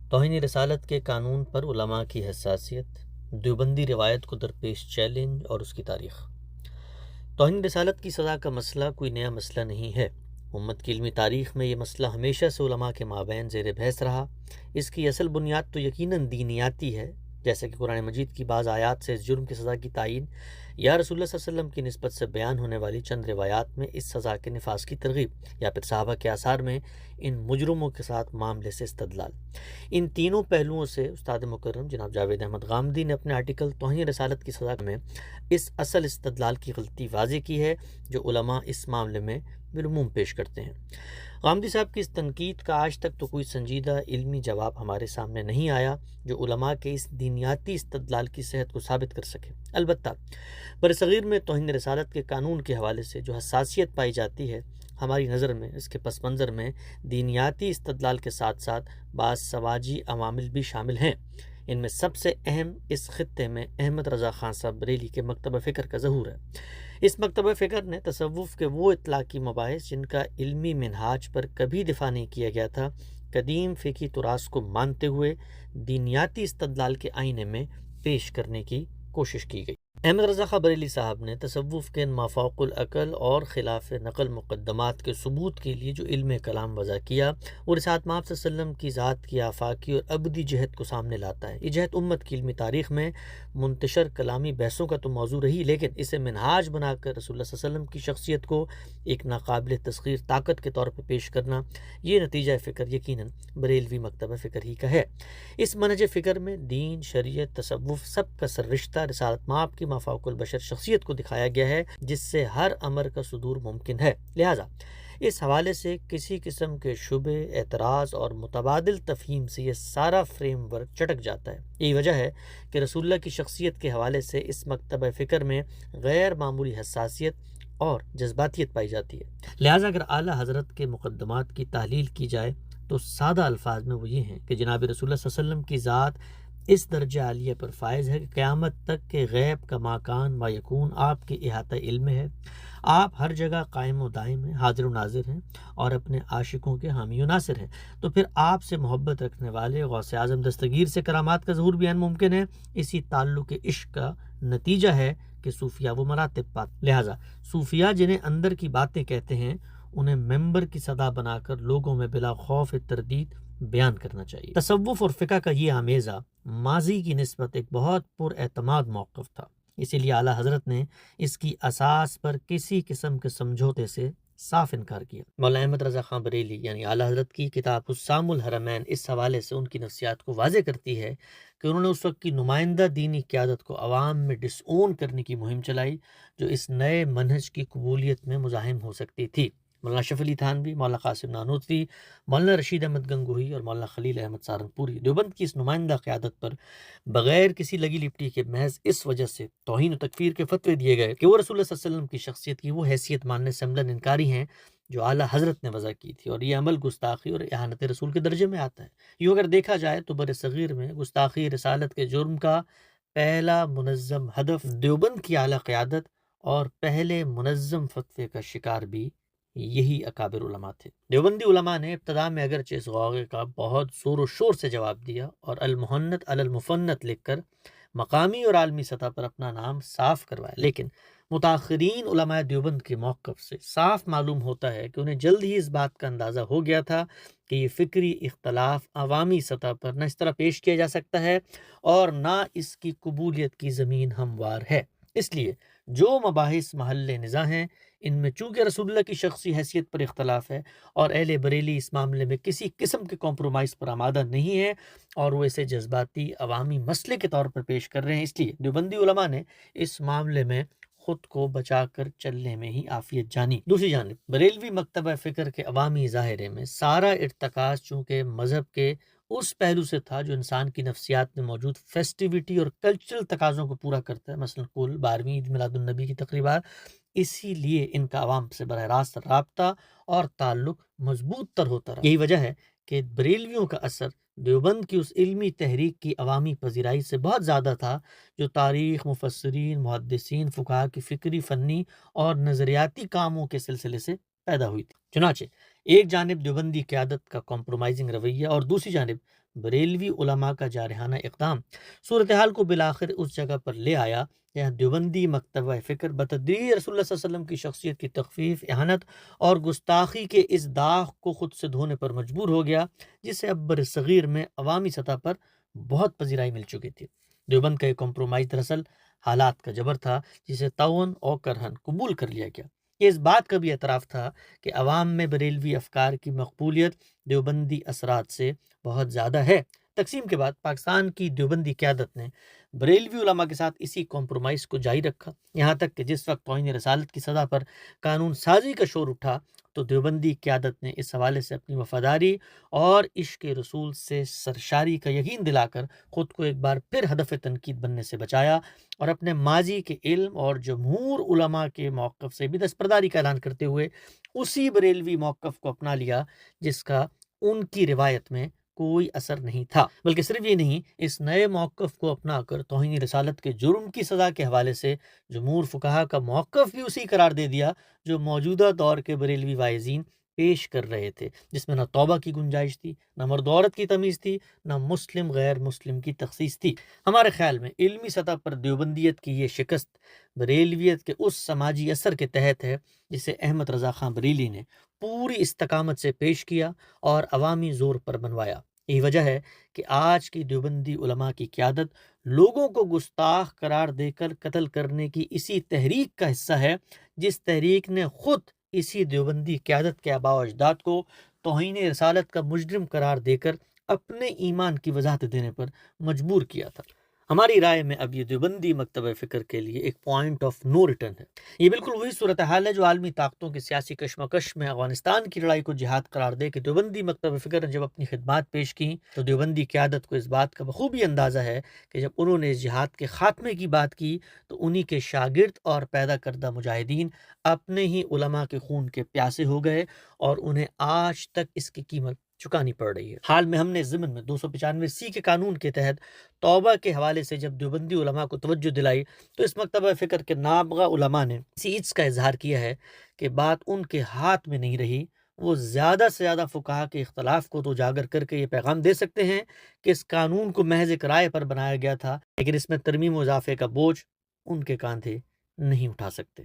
توہین رسالت کے قانون پر علماء کی حساسیت، دیوبندی روایت کو درپیش چیلنج اور اس کی تاریخ۔ توہین رسالت کی سزا کا مسئلہ کوئی نیا مسئلہ نہیں ہے۔ امت کی علمی تاریخ میں یہ مسئلہ ہمیشہ سے علماء کے مابین زیر بحث رہا۔ اس کی اصل بنیاد تو یقیناً دینیاتی ہے، جیسے کہ قرآن مجید کی بعض آیات سے اس جرم کی سزا کی تعین یا رسول اللہ صلی اللہ علیہ وسلم کی نسبت سے بیان ہونے والی چند روایات میں اس سزا کے نفاذ کی ترغیب، یا پھر صحابہ کے آثار میں ان مجرموں کے ساتھ معاملے سے استدلال۔ ان تینوں پہلوؤں سے استاد مکرم جناب جاوید احمد غامدی نے اپنے آرٹیکل توہین رسالت کی سزا میں اس اصل استدلال کی غلطی واضح کی ہے جو علماء اس معاملے میں بالعموم پیش کرتے ہیں۔ غامدی صاحب کی اس تنقید کا آج تک تو کوئی سنجیدہ علمی جواب ہمارے سامنے نہیں آیا جو علماء کے اس دینیاتی استدلال کی صحت کو ثابت کر سکے۔ البتہ برصغیر میں توہین رسالت کے قانون کے حوالے سے جو حساسیت پائی جاتی ہے، ہماری نظر میں اس کے پس منظر میں دینیاتی استدلال کے ساتھ ساتھ بعض سماجی عوامل بھی شامل ہیں۔ ان میں سب سے اہم اس خطے میں احمد رضا خان صاحب بریلی کے مکتبہ فکر کا ظہور ہے۔ اس مکتبہ فکر نے تصوف کے وہ اطلاقی مباحث جن کا علمی منہاج پر کبھی دفاع نہیں کیا گیا تھا، قدیم فقہی تراث کو مانتے ہوئے دینیاتی استدلال کے آئینے میں پیش کرنے کی کوشش کی گئی۔ احمد رضا خان بریلی صاحب نے تصوف کے مافوق العقل اور خلاف نقل مقدمات کے ثبوت کے لیے جو علم کلام وضع کیا، وہ رسالت مآب صلی اللہ علیہ وسلم کی ذات کی آفاقی اور ابدی جہت کو سامنے لاتا ہے۔ یہ جہت امت کی علمی تاریخ میں منتشر کلامی بحثوں کا تو موضوع رہی، لیکن اسے منہاج بنا کر رسول اللہ صلی اللہ علیہ وسلم کی شخصیت کو ایک ناقابل تسخیر طاقت کے طور پر پیش کرنا، یہ نتیجہ فکر یقیناً بریلوی مکتبہ فکر ہی کا ہے۔ اس منہج فکر میں دین، شریعت، تصوف سب کا سر رشتہ رسالت مآب کی مافوق البشر شخصیت کو دکھایا گیا ہے جس سے ہر امر کا صدور ممکن ہے۔ لہٰذا اس حوالے سے کسی قسم کے شبہ، اعتراض اور متبادل تفہیم سے یہ سارا فریم ورک چٹک جاتا ہے۔ یہی وجہ ہے کہ رسول اللہ کی شخصیت کے حوالے سے اس مکتبہ فکر میں غیر معمولی حساسیت اور جذباتیت پائی جاتی ہے۔ لہٰذا اگر اعلیٰ حضرت کے مقدمات کی تحلیل کی جائے تو سادہ الفاظ میں وہ یہ ہیں کہ جناب رسول اللہ صلی اللہ علیہ وسلم کی ذات اس درجہ عالیہ پر فائز ہے کہ قیامت تک کے غیب کا ماکان ما یکون آپ کے احاطہ علم ہے۔ آپ ہر جگہ قائم و دائم ہیں، حاضر و ناظر ہیں اور اپنے عاشقوں کے حامی و ناصر ہیں۔ تو پھر آپ سے محبت رکھنے والے غوث اعظم دستگیر سے کرامات کا ظہور بیان ممکن ہے۔ اسی تعلق عشق کا نتیجہ ہے کہ صوفیہ وہ مراتب پاتے۔ لہٰذا صوفیہ جنہیں اندر کی باتیں کہتے ہیں انہیں ممبر کی صدا بنا کر لوگوں میں بلا خوف تردید بیان کرنا چاہیے۔ تصوف اور فقہ کا یہ آمیزہ ماضی کی نسبت ایک بہت پر اعتماد موقف تھا، اسی لیے اعلیٰ حضرت نے اس کی اساس پر کسی قسم کے سمجھوتے سے صاف انکار کیا۔ مولانا احمد رضا خان بریلی یعنی اعلیٰ حضرت کی کتاب حسام الحرمین اس حوالے سے ان کی نفسیات کو واضح کرتی ہے کہ انہوں نے اس وقت کی نمائندہ دینی قیادت کو عوام میں ڈس اون کرنے کی مہم چلائی جو اس نئے منہج کی قبولیت میں مزاحم ہو سکتی تھی۔ مولانا شفیع علی تھانوی، مولانا قاسم نانوتوی، مولانا رشید احمد گنگوہی اور مولانا خلیل احمد سہارنپوری دیوبند کی اس نمائندہ قیادت پر بغیر کسی لگی لپٹی کے محض اس وجہ سے توہین و تکفیر کے فتوے دیے گئے کہ وہ رسول اللہ صلی اللہ علیہ وسلم کی شخصیت کی وہ حیثیت ماننے سے عملاً انکاری ہیں جو اعلیٰ حضرت نے وضع کی تھی، اور یہ عمل گستاخی اور اہانت رسول کے درجے میں آتا ہے۔ یوں اگر دیکھا جائے تو بر صغیر میں گستاخی رسالت کے جرم کا پہلا منظم ہدف دیوبند کی اعلیٰ قیادت اور پہلے منظم فتوے کا شکار بھی یہی اکابر علماء تھے۔ دیوبندی علماء نے ابتدا میں اگرچہ اس غوغے کا بہت زور و شور سے جواب دیا اور المحنت علی المفنت لکھ کر مقامی اور عالمی سطح پر اپنا نام صاف کروایا، لیکن متاخرین علماء دیوبند کے موقف سے صاف معلوم ہوتا ہے کہ انہیں جلد ہی اس بات کا اندازہ ہو گیا تھا کہ یہ فکری اختلاف عوامی سطح پر نہ اس طرح پیش کیا جا سکتا ہے اور نہ اس کی قبولیت کی زمین ہموار ہے۔ اس لیے جو مباحث محل نزاع ہیں ان میں چونکہ رسول اللہ کی شخصی حیثیت پر اختلاف ہے اور اہل بریلی اس معاملے میں کسی قسم کے کمپرومائز پر آمادہ نہیں ہے اور وہ اسے جذباتی عوامی مسئلے کے طور پر پیش کر رہے ہیں، اس لیے دیوبندی علماء نے اس معاملے میں خود کو بچا کر چلنے میں ہی عافیت جانی۔ دوسری جانب بریلوی مکتبہ فکر کے عوامی ظاہرے میں سارا ارتکاز چونکہ مذہب کے اس پہلو سے تھا جو انسان کی نفسیات میں موجود فیسٹیوٹی اور کلچرل تقاضوں کو پورا کرتا ہے، مثلا کل 12ویں عید میلاد النبی کی تقریبات، اسی لیے ان کا عوام سے براہ راست رابطہ اور تعلق مضبوط تر ہوتا رہا۔ یہی وجہ ہے کہ بریلویوں کا اثر دیوبند کی اس علمی تحریک کی عوامی پذیرائی سے بہت زیادہ تھا جو تاریخ، مفسرین، محدثین، فقہا کی فکری، فنی اور نظریاتی کاموں کے سلسلے سے پیدا ہوئی تھی۔ چنانچہ ایک جانب دیوبندی قیادت کا کمپرومائزنگ رویہ اور دوسری جانب بریلوی علماء کا جارحانہ اقدام صورتحال کو بالآخر اس جگہ پر لے آیا جہاں دیوبندی مکتبہ فکر بتدریج رسول اللہ صلی اللہ علیہ وسلم کی شخصیت کی تخفیف، اہانت اور گستاخی کے اس داغ کو خود سے دھونے پر مجبور ہو گیا جسے اب برصغیر میں عوامی سطح پر بہت پذیرائی مل چکی تھی۔ دیوبند کا یہ کمپرومائز دراصل حالات کا جبر تھا جسے تعاون اور کرہن قبول کر لیا گیا۔ یہ اس بات کا بھی اعتراف تھا کہ عوام میں بریلوی افکار کی مقبولیت دیوبندی اثرات سے بہت زیادہ ہے۔ تقسیم کے بعد پاکستان کی دیوبندی قیادت نے بریلوی علماء کے ساتھ اسی کمپرومائز کو جاری رکھا، یہاں تک کہ جس وقت توہین رسالت کی سزا پر قانون سازی کا شور اٹھا تو دیوبندی قیادت نے اس حوالے سے اپنی وفاداری اور عشق رسول سے سرشاری کا یقین دلا کر خود کو ایک بار پھر ہدف تنقید بننے سے بچایا اور اپنے ماضی کے علم اور جمہور علماء کے موقف سے بھی دستبرداری کا اعلان کرتے ہوئے اسی بریلوی موقف کو اپنا لیا جس کا ان کی روایت میں کوئی اثر نہیں تھا۔ بلکہ صرف یہ نہیں، اس نئے موقف کو اپنا کر توہین رسالت کے جرم کی سزا کے حوالے سے جمہور فقہا کا موقف بھی اسی قرار دے دیا جو موجودہ دور کے بریلوی واعظین پیش کر رہے تھے، جس میں نہ توبہ کی گنجائش تھی، نہ مرد و عورت کی تمیز تھی، نہ مسلم غیر مسلم کی تخصیص تھی۔ ہمارے خیال میں علمی سطح پر دیوبندیت کی یہ شکست بریلویت کے اس سماجی اثر کے تحت ہے جسے احمد رضا خان بریلی نے پوری استقامت سے پیش کیا اور عوامی زور پر بنوایا۔ یہی وجہ ہے کہ آج کی دیوبندی علماء کی قیادت لوگوں کو گستاخ قرار دے کر قتل کرنے کی اسی تحریک کا حصہ ہے جس تحریک نے خود اسی دیوبندی قیادت کے آباء و اجداد کو توہین رسالت کا مجرم قرار دے کر اپنے ایمان کی وضاحت دینے پر مجبور کیا تھا۔ ہماری رائے میں اب یہ دیوبندی مکتبہ فکر کے لیے ایک پوائنٹ آف نو ریٹرن ہے۔ یہ بالکل وہی صورتحال ہے جو عالمی طاقتوں کی سیاسی کشمکش میں افغانستان کی لڑائی کو جہاد قرار دے کہ دیوبندی مکتبہ فکر نے جب اپنی خدمات پیش کی تو دیوبندی قیادت کو اس بات کا بخوبی اندازہ ہے کہ جب انہوں نے اس جہاد کے خاتمے کی بات کی تو انہی کے شاگرد اور پیدا کردہ مجاہدین اپنے ہی علماء کے خون کے پیاسے ہو گئے اور انہیں آج تک اس کی قیمت چکانی پڑ رہی ہے۔ حال میں ہم نے ضمن میں 295 کے قانون کے تحت توبہ کے حوالے سے جب دیوبندی علماء کو توجہ دلائی تو اس مکتبہ فکر کے نابغہ علماء نے اسی عجز کا اظہار کیا ہے کہ بات ان کے ہاتھ میں نہیں رہی۔ وہ زیادہ سے زیادہ فقہا کے اختلاف کو تو اجاگر کر کے یہ پیغام دے سکتے ہیں کہ اس قانون کو محض ایک رائے پر بنایا گیا تھا، لیکن اس میں ترمیم و اضافے کا بوجھ ان کے کاندھے نہیں اٹھا سکتے۔